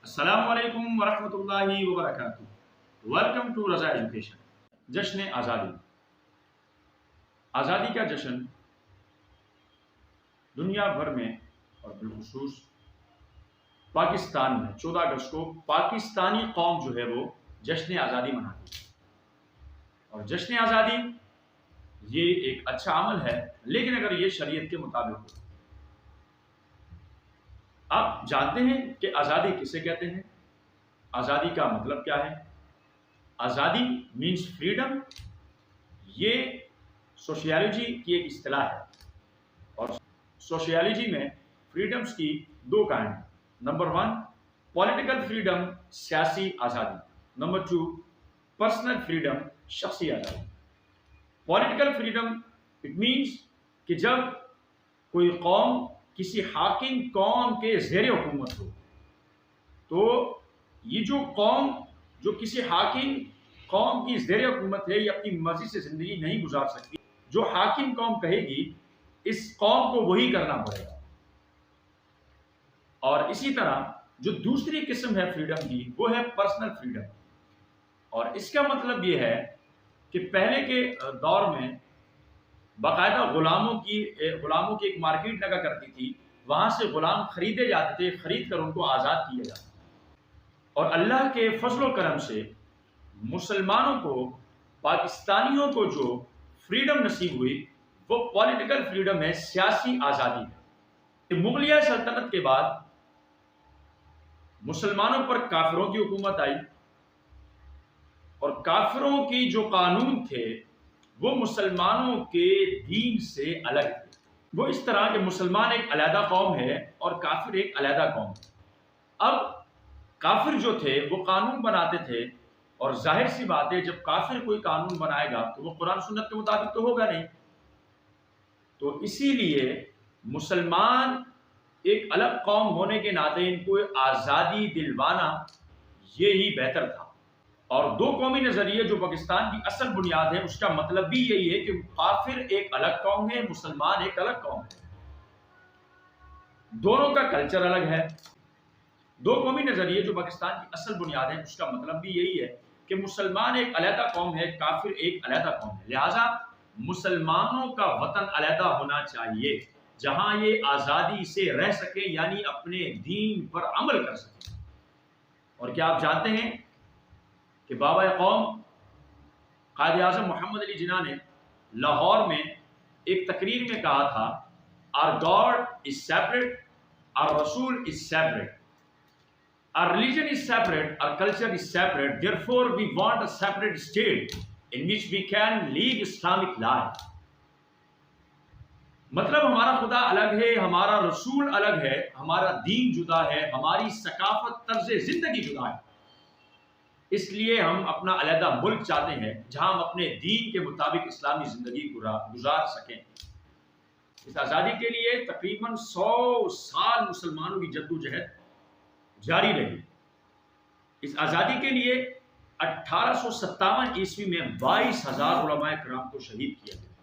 السلام علیکم ورحمۃ اللہ وبرکاتہ۔ Welcome to Raza Education. جشن آزادی۔ آزادی کا جشن دنیا بھر میں اور بالخصوص پاکستان میں 14 اگست کو پاکستانی قوم جو ہے وہ جشن آزادی مناتی ہے۔ اور جشن آزادی یہ ایک اچھا عمل ہے، لیکن اگر یہ شریعت کے مطابق ہو۔ آپ جانتے ہیں کہ آزادی کسے کہتے ہیں؟ آزادی کا مطلب کیا ہے؟ آزادی مینس فریڈم۔ یہ سوشیالوجی کی ایک اصطلاح ہے، اور سوشیالوجی میں فریڈمز کی دو قسم ہیں۔ نمبر 1 پولیٹیکل فریڈم، سیاسی آزادی۔ نمبر 2 پرسنل فریڈم، شخصی آزادی۔ پولیٹیکل فریڈم اٹ مینس کہ جب کوئی قوم کسی حاکم قوم کے زیر حکومت ہو، تو یہ جو قوم جو کسی حاکم قوم کی زیر حکومت ہے، یہ اپنی مرضی سے زندگی نہیں گزار سکتی۔ جو حاکم قوم کہے گی اس قوم کو وہی کرنا پڑے گا۔ اور اسی طرح جو دوسری قسم ہے فریڈم کی، وہ ہے پرسنل فریڈم۔ اور اس کا مطلب یہ ہے کہ پہلے کے دور میں باقاعدہ غلاموں کی ایک مارکیٹ لگا کرتی تھی، وہاں سے غلام خریدے جاتے تھے، خرید کر ان کو آزاد کیا جاتا تھا۔ اور اللہ کے فضل و کرم سے مسلمانوں کو، پاکستانیوں کو جو فریڈم نصیب ہوئی وہ پولیٹیکل فریڈم ہے، سیاسی آزادی ہے۔ مغلیہ سلطنت کے بعد مسلمانوں پر کافروں کی حکومت آئی، اور کافروں کی جو قانون تھے وہ مسلمانوں کے دین سے الگ تھے۔ وہ اس طرح کہ مسلمان ایک علیحدہ قوم ہے اور کافر ایک علیحدہ قوم ہے۔ اب کافر جو تھے وہ قانون بناتے تھے، اور ظاہر سی بات ہے جب کافر کوئی قانون بنائے گا تو وہ قرآن سنت کے مطابق تو ہوگا نہیں۔ تو اسی لیے مسلمان ایک الگ قوم ہونے کے ناطے ان کو آزادی دلوانا یہی بہتر تھا۔ اور دو قومی نظریے جو پاکستان کی اصل بنیاد ہے، اس کا مطلب بھی یہی ہے کہ کافر ایک الگ قوم ہے، مسلمان ایک الگ قوم ہے، دونوں کا کلچر الگ ہے۔ دو قومی نظریے جو پاکستان کی اصل بنیاد ہے، اس کا مطلب بھی یہی ہے کہ مسلمان ایک علیحدہ قوم ہے، کافر ایک علیحدہ قوم ہے۔ لہٰذا مسلمانوں کا وطن علیحدہ ہونا چاہیے، جہاں یہ آزادی سے رہ سکے، یعنی اپنے دین پر عمل کر سکے۔ اور کیا آپ جانتے ہیں کہ بابا قوم قائد اعظم محمد علی جناح نے لاہور میں ایک تقریر میں کہا تھا، Our God is separate, our Rasul is separate, our religion is separate, our culture is separate, therefore we want a separate state in which we can live Islamic life۔ مطلب ہمارا خدا الگ ہے، ہمارا رسول الگ ہے، ہمارا دین جدا ہے، ہماری ثقافت، طرز زندگی جدا ہے۔ اس لیے ہم اپنا علیحدہ ملک چاہتے ہیں جہاں ہم اپنے دین کے مطابق اسلامی زندگی گزار سکیں۔ اس آزادی کے لیے تقریباً 100 سال مسلمانوں کی جدوجہد جاری رہی۔ اس آزادی کے لیے 1857 عیسوی میں 22,000 علماء کرام کو شہید کیا گیا۔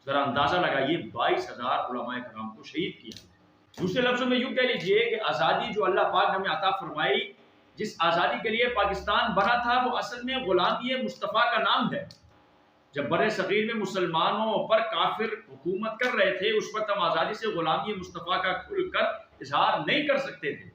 ذرا اندازہ لگائیے، 22,000 علماء کرام کو شہید کیا گیا۔ دوسرے لفظوں میں یوں کہہ لیجئے کہ آزادی جو اللہ پاک نے ہمیں عطا فرمائی، جس آزادی کے لیے پاکستان بنا تھا، وہ اصل میں غلامی مصطفیٰ کا نام ہے۔ جب بر صغیر میں مسلمانوں پر کافر حکومت کر رہے تھے، اس وقت ہم آزادی سے غلامی مصطفیٰ کا کھل کر اظہار نہیں کر سکتے تھے۔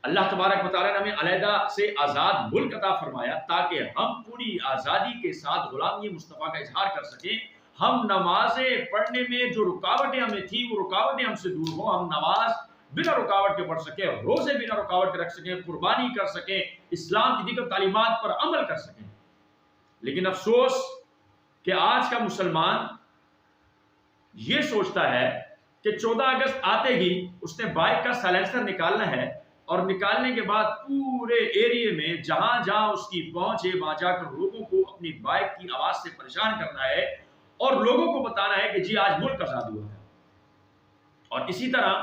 اللہ تبارک و تعالیٰ نے ہمیں علیحدہ سے آزاد ملک عطا فرمایا تاکہ ہم پوری آزادی کے ساتھ غلامی مصطفیٰ کا اظہار کر سکیں۔ ہم نمازیں پڑھنے میں جو رکاوٹیں ہمیں تھیں، وہ رکاوٹیں ہم سے دور ہوں، ہم نماز بنا رکاوٹ کے پڑھ سکیں، روزے بنا رکاوٹ کے رکھ سکیں، قربانی کر سکیں، اسلام کی دیگر تعلیمات پر عمل کر سکیں۔ لیکن افسوس کہ آج کا مسلمان یہ سوچتا ہے کہ 14 اگست آتے ہی اس نے بائک کا سائلنسر نکالنا ہے، اور نکالنے کے بعد پورے ایریے میں جہاں جہاں اس کی پہنچ ہے وہاں جا کر لوگوں کو اپنی بائک کی آواز سے پریشان کرنا ہے، اور لوگوں کو بتانا ہے کہ جی آج ملک آزاد ہوا ہے۔ اور اسی طرح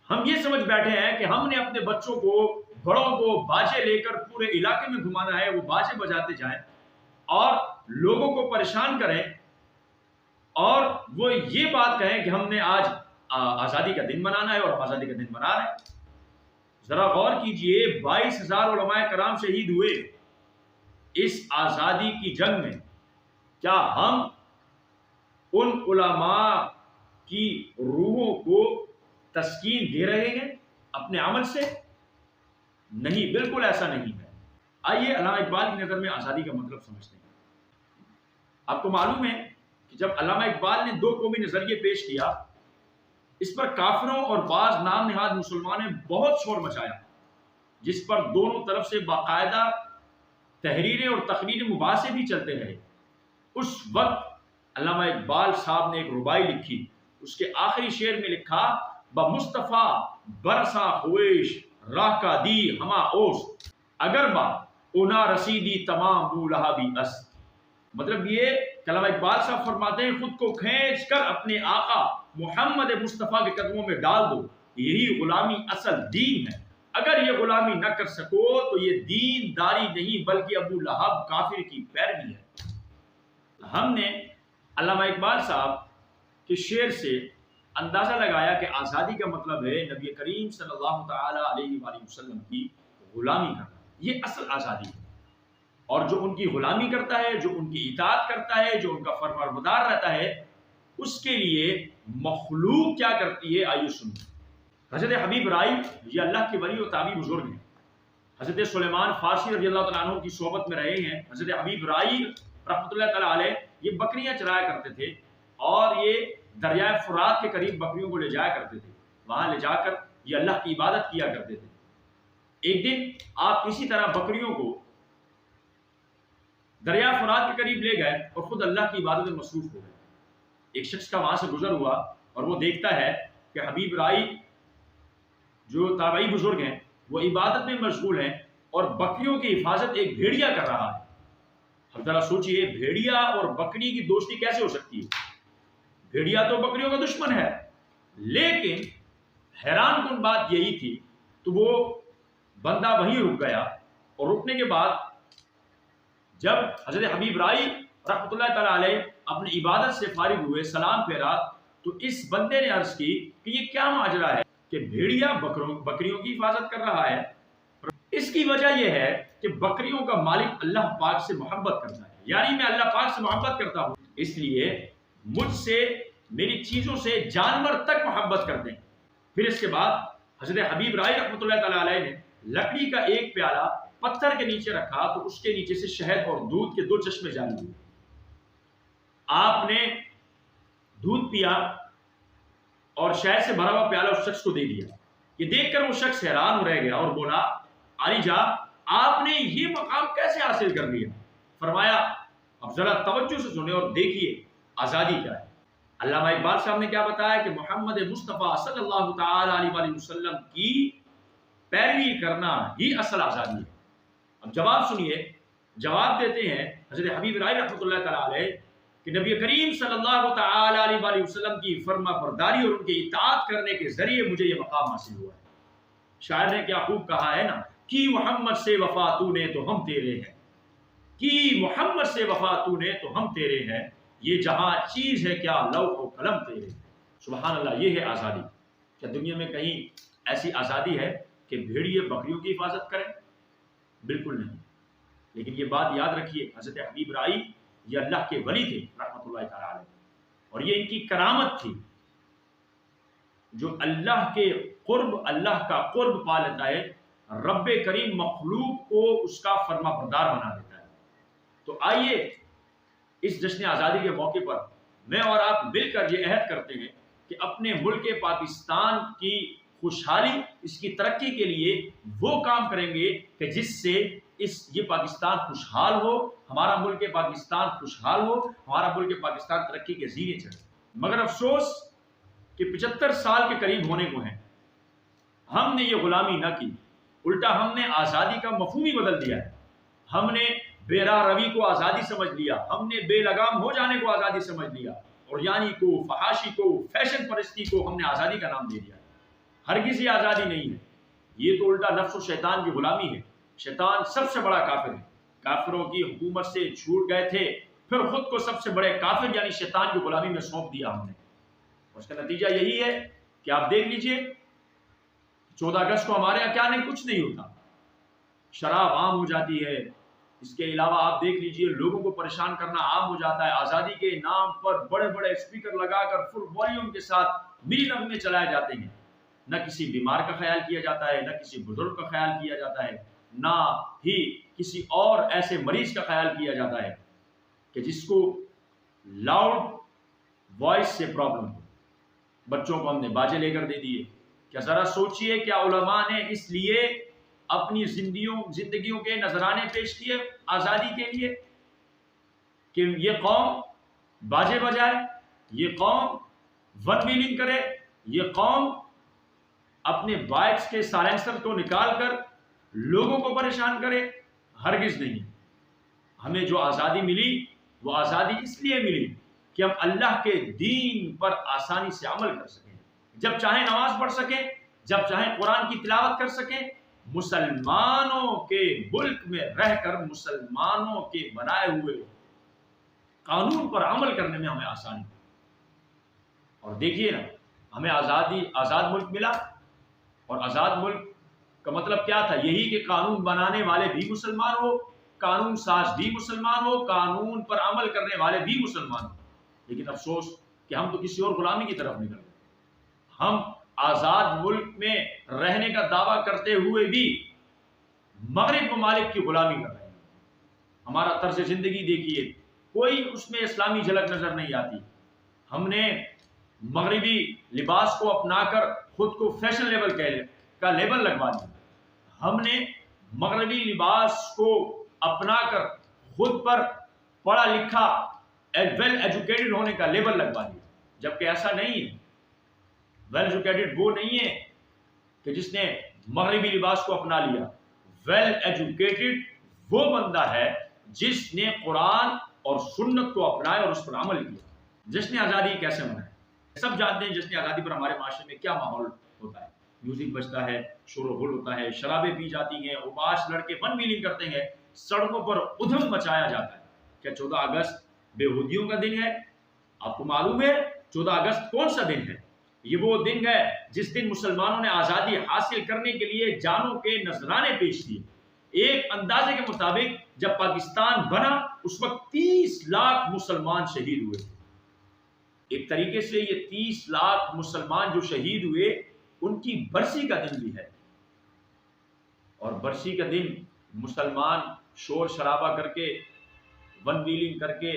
ہم یہ سمجھ بیٹھے ہیں کہ ہم نے اپنے بچوں کو، بڑوں کو باجے لے کر پورے علاقے میں گھمانا ہے، وہ باجے بجاتے جائیں اور لوگوں کو پریشان کریں، اور وہ یہ بات کہیں کہ ہم نے آج آزادی کا دن منانا ہے، اور ہم آزادی کا دن منا رہے ہیں۔ ذرا غور کیجئے، 22,000 علماء کرام شہید ہوئے اس آزادی کی جنگ میں. کیا ہم ان علماء کی روحوں کو تسکین دے رہے ہیں اپنے عمل سے؟ نہیں، بالکل ایسا نہیں ہے. آئیے علامہ اقبال کی نظر میں آزادی کا مطلب سمجھتے ہیں. آپ کو معلوم ہے کہ جب علامہ اقبال نے 2 قومی نظریے پیش کیا، اس پر کافروں اور بعض نام نہاد مسلمانوں نے بہت شور مچایا، جس پر دونوں طرف سے باقاعدہ تحریریں اور تقریر مباحثے بھی چلتے رہے. اس وقت علامہ اقبال صاحب نے ایک ربائی لکھی. اس کے آخری شعر میں لکھا، بمصطفیٰ برسا خویش راہ کا دی ہما اوس، اگر با اونا رسیدی تمام بولہا بھی است. مطلب یہ کہ علامہ اقبال صاحب فرماتے ہیں خود کو کھینچ کر اپنے آقا محمد مصطفیٰ کے قدموں میں ڈال دو، یہی غلامی اصل دین ہے. اگر یہ غلامی نہ کر سکو تو یہ دین داری نہیں بلکہ ابو لہب کافر کی پیروی ہے. ہم نے علامہ اقبال صاحب کے شعر سے اندازہ لگایا کہ آزادی کا مطلب ہے نبی کریم صلی اللہ تعالی علیہ وآلہ وسلم کی غلامی کرنا. یہ اصل آزادی ہے. اور جو ان کی غلامی کرتا ہے، جو ان کی اطاعت کرتا ہے، جو ان کا فرمانبردار رہتا ہے، اس کے لیے مخلوق کیا کرتی ہے، آئیے سنیں. حضرت حبیب رائی یہ اللہ کے ولی و تابعی بزرگ ہیں. حضرت سلیمان فارسی رضی اللہ تعالیٰ عنہ کی صحبت میں رہے ہیں. حضرت حبیب رائی رحمۃ اللہ تعالیٰ علیہ یہ بکریاں چرایا کرتے تھے اور یہ دریائے فرات کے قریب بکریوں کو لے جایا کرتے تھے. وہاں لے جا کر یہ اللہ کی عبادت کیا کرتے تھے. ایک دن آپ اسی طرح بکریوں کو دریا فرات کے قریب لے گئے اور خود اللہ کی عبادت میں مصروف ہو گئے. ایک شخص کا وہاں سے گزر ہوا اور وہ دیکھتا ہے کہ حبیب رائی جو تابعی بزرگ ہیں وہ عبادت میں مشغول ہیں اور بکریوں کی حفاظت ایک بھیڑیا کر رہا ہے. اب ذرا سوچئے، بھیڑیا اور بکری کی دوستی کیسے ہو سکتی ہے؟ بھیڑیا تو بکریوں کا دشمن ہے. لیکن حیران کن بات یہی تھی تو وہ بندہ وہیں رک گیا اور رکنے کے بعد جب حضرت حبیب رائی رحمۃ اللہ تعالیٰ علیہ اپنی عبادت سے فارغ ہوئے، سلام پھیرا، تو اس بندے نے عرض کی کہ یہ کیا ماجرا ہے کہ بھیڑیا بکریوں کی حفاظت کر رہا ہے؟ اس کی وجہ یہ ہے کہ بکریوں کا مالک اللہ پاک سے محبت کرتا ہے، یعنی میں اللہ پاک سے محبت کرتا ہوں، اس لیے مجھ سے، میری چیزوں سے جانور تک محبت کرتے ہیں. پھر اس کے بعد حضرت حبیب رائی رحمۃ اللہ تعالیٰ علیہ نے لکڑی کا ایک پیالہ پتھر کے نیچے رکھا تو اس کے نیچے سے شہد اور دودھ کے 2 چشمے جاری ہوئے. آپ نے دودھ پیا اور شہد سے بھرا ہوا پیالہ اس شخص کو دے دیا. یہ دیکھ کر وہ شخص حیران رہ گیا اور بولا، علی جا آپ نے یہ مقام کیسے حاصل کر لیا؟ فرمایا اب ذرا توجہ سے سنیں اور دیکھیے آزادی کیا ہے. علامہ اقبال صاحب نے کیا بتایا کہ محمد مصطفیٰ صلی اللہ تعالی علیہ وسلم کی پیروی کرنا ہی اصل آزادی ہے. اب جواب سنیے، جواب دیتے ہیں حضرت حبیب رائی رحمۃ اللہ تعالیٰ علیہ کہ نبی کریم صلی اللہ تعالی علیہ وسلم کی فرما برداری اور ان کی اطاعت کرنے کے ذریعے مجھے یہ مقام حاصل ہوا ہے. شاعر نے کیا خوب کہا ہے نا، کی محمد سے وفا تو نے تو ہم تیرے ہیں، کی محمد سے وفا تو نے تو ہم تیرے ہیں، یہ جہاں چیز ہے کیا لوح و قلم تیرے. سبحان اللہ، یہ ہے آزادی. کیا دنیا میں کہیں ایسی آزادی ہے کہ بھیڑیے بکریوں کی حفاظت کریں؟ بالکل نہیں. لیکن یہ بات یاد رکھیے، حضرت حبیب رائی یہ اللہ کے ولی تھے رحمۃ اللہ تعالی علیہ، اور یہ ان کی کرامت تھی. جو اللہ کے قرب، اللہ کا قرب پا لیتا ہے، رب کریم مخلوق کو اس کا فرما بردار بنا دیتا ہے. تو آئیے اس جشن آزادی کے موقع پر میں اور آپ مل کر یہ عہد کرتے ہیں کہ اپنے ملک پاکستان کی خوشحالی، اس کی ترقی کے لیے وہ کام کریں گے کہ جس سے یہ پاکستان خوشحال ہو، ہمارا ملک پاکستان خوشحال ہو، ہمارا ملک پاکستان ترقی کے زینے چڑھے. مگر افسوس کہ 75 سال کے قریب ہونے کو ہیں، ہم نے یہ غلامی نہ کی، الٹا ہم نے آزادی کا مفہوم ہی بدل دیا ہے. ہم نے بے راہ روی کو آزادی سمجھ لیا، ہم نے بے لگام ہو جانے کو آزادی سمجھ لیا، اور یعنی کو، فحاشی کو، فیشن پرستی کو ہم نے آزادی کا نام دے دیا. ہرگز یہ آزادی نہیں ہے، یہ تو الٹا نفس و شیطان کی غلامی ہے. شیطان سب سے بڑا کافر ہے. کافروں کی حکومت سے چھوٹ گئے تھے، پھر خود کو سب سے بڑے کافر یعنی شیطان کی غلامی میں سونپ دیا ہم نے. اس کا نتیجہ یہی ہے کہ آپ دیکھ لیجئے 14 اگست کو ہمارے یہاں کیا نہیں کچھ نہیں ہوتا، شراب عام ہو جاتی ہے، اس کے علاوہ آپ دیکھ لیجئے لوگوں کو پریشان کرنا عام ہو جاتا ہے، آزادی کے نام پر بڑے بڑے اسپیکر لگا کر فل والیوم کے ساتھ ملی نغمے چلائے جاتے ہیں، نہ کسی بیمار کا خیال کیا جاتا ہے، نہ کسی بزرگ کا خیال کیا جاتا ہے، نہ ہی کسی اور ایسے مریض کا خیال کیا جاتا ہے کہ جس کو لاؤڈ وائس سے پرابلم ہو۔ بچوں کو ہم نے باجے لے کر دے دیے۔ کیا ذرا سوچئے، کیا علماء نے اس لیے اپنی زندگیوں کے نذرانے پیش کیے آزادی کے لیے کہ یہ قوم باجے بجائے، یہ قوم ون ویلنگ کرے، یہ قوم اپنے بائکس کے سائلنسر کو نکال کر لوگوں کو پریشان کرے؟ ہرگز نہیں۔ ہمیں جو آزادی ملی وہ آزادی اس لیے ملی کہ ہم اللہ کے دین پر آسانی سے عمل کر سکیں، جب چاہیں نماز پڑھ سکیں، جب چاہیں قرآن کی تلاوت کر سکیں، مسلمانوں کے ملک میں رہ کر مسلمانوں کے بنائے ہوئے قانون پر عمل کرنے میں ہمیں آسانی ہو۔ اور دیکھیے نا، ہمیں آزاد ملک ملا، اور آزاد ملک کا مطلب کیا تھا؟ یہی کہ قانون بنانے والے بھی مسلمان ہو، قانون ساز بھی مسلمان ہو، قانون پر عمل کرنے والے بھی مسلمان ہو۔ لیکن افسوس کہ ہم تو کسی اور غلامی کی طرف نکل گئے۔ ہم آزاد ملک میں رہنے کا دعویٰ کرتے ہوئے بھی مغرب ممالک کی غلامی کر رہے ہیں۔ ہمارا طرز زندگی دیکھیے، کوئی اس میں اسلامی جھلک نظر نہیں آتی۔ ہم نے مغربی لباس کو اپنا کر خود کو فیشن لیبل کا لیبل لگوا دیا۔ ہم نے مغربی لباس کو اپنا کر خود پر پڑھا لکھا ویل ایجوکیٹڈ ہونے کا لیبل لگوا دیا، جبکہ ایسا نہیں ہے۔ ویل ایجوکیٹڈ وہ نہیں ہے کہ جس نے مغربی لباس کو اپنا لیا، ویل ایجوکیٹڈ وہ بندہ ہے جس نے قرآن اور سنت کو اپنایا اور اس پر عمل کیا۔ جشن آزادی کیسے منائے؟ سب جانتے ہیں جشن آزادی پر ہمارے معاشرے میں کیا ماحول ہوتا ہے۔ میوزک بجتا ہے، شور و غل ہوتا ہے، شرابیں پی جاتی ہیں، اوباش لڑکے ون ویلنگ کرتے ہیں، سڑکوں پر ادھم مچایا جاتا ہے۔ کیا 14 اگست بےہودیوں کا دن ہے؟ آپ کو معلوم ہے 14 اگست کون سا دن ہے؟ یہ وہ دن ہے جس دن مسلمانوں نے آزادی حاصل کرنے کے لیے جانوں کے نذرانے پیش کیے۔ ایک اندازے کے مطابق جب پاکستان بنا اس وقت 30 لاکھ مسلمان شہید ہوئے۔ ایک طریقے سے یہ 30 لاکھ مسلمان جو شہید ہوئے ان کی برسی کا دن بھی ہے، اور برسی کا دن مسلمان شور شرابہ کر کے، ون ویلنگ کر کے،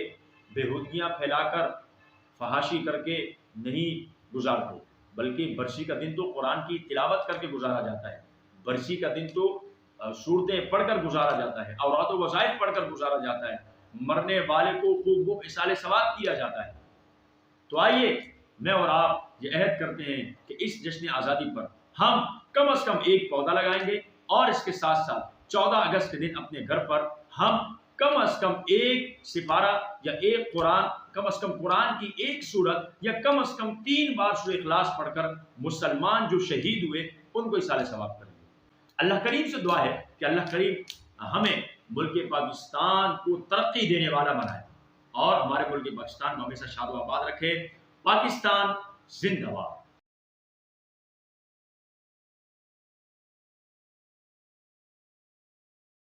بےہودگیاں پھیلا کر، فحاشی کر کے نہیں گزارتے، بلکہ برسی کا دن تو قرآن کی تلاوت کر کے گزارا جاتا ہے، برسی کا دن تو سورتیں پڑھ کر گزارا جاتا ہے، اورات و وظائف پڑھ کر گزارا جاتا ہے، مرنے والے کو خوب اصالِ ثواب کیا جاتا ہے۔ تو آئیے میں اور آپ یہ عہد کرتے ہیں کہ اس جشن آزادی پر ہم کم از کم ایک پودا لگائیں گے، اور اس کے ساتھ ساتھ 14 اگست کے دن اپنے گھر پر ہم کم از کم ایک سپارہ یا ایک قرآن، کم از کم قرآن کی ایک سورت یا کم از کم 3 بار سورہ اخلاص پڑھ کر مسلمان جو شہید ہوئے ان کو اصالِ ثواب کریں گے۔ اللہ کریم سے دعا ہے کہ اللہ کریم ہمیں ملک پاکستان کو ترقی دینے والا بنائے، اور ہمارے ملک پاکستان کو ہمیشہ شاد و آباد رکھے۔ پاکستان زندہ باد۔